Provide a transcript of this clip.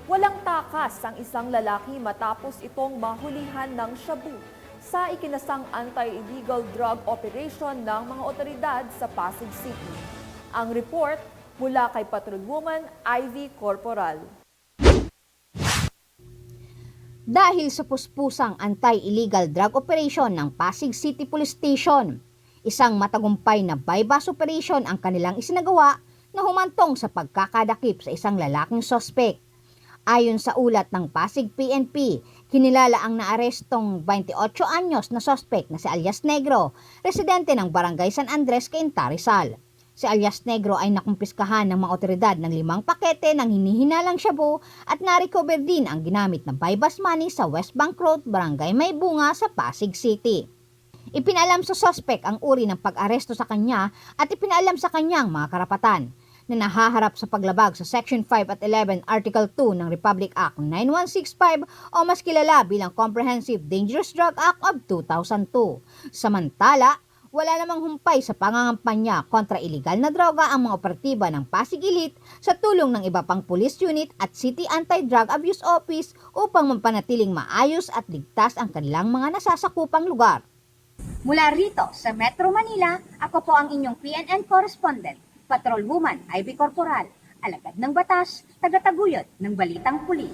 Walang takas ang isang lalaki matapos itong mahulihan ng shabu sa ikinasang anti-illegal drug operation ng mga otoridad sa Pasig City. Ang report mula kay Patrolwoman Ivy Corporal. Dahil sa puspusang anti-illegal drug operation ng Pasig City Police Station, isang matagumpay na bypass operation ang kanilang isinagawa na humantong sa pagkakadakip sa isang lalaking sospek. Ayon sa ulat ng Pasig PNP, kinilala ang naarestong 28 anyos na sospek na si Alias Negro, residente ng Barangay San Andres, Cainta, Rizal. Si Alias Negro ay nakumpiskahan ng mga otoridad ng 5 pakete ng hinihinalang shabu at na-recover din ang ginamit na bypass money sa West Bank Road, Barangay Maybunga sa Pasig City. Ipinalam sa sospek ang uri ng pag-aresto sa kanya at ipinalam sa kanyang mga karapatan na nahaharap sa paglabag sa Section 5 at 11 Article 2 ng Republic Act 9165 o mas kilala bilang Comprehensive Dangerous Drug Act of 2002. Samantala, wala namang humpay sa pangangampanya kontra iligal na droga ang mga operatiba ng Pasig Elite sa tulong ng iba pang police unit at City Anti-Drug Abuse Office upang mapanatiling maayos at ligtas ang kanilang mga nasasakupang lugar. Mula rito sa Metro Manila, ako po ang inyong PNN correspondent, Patrolwoman Ivy Corporal, alagad ng batas, tagataguyod ng Balitang Pulis.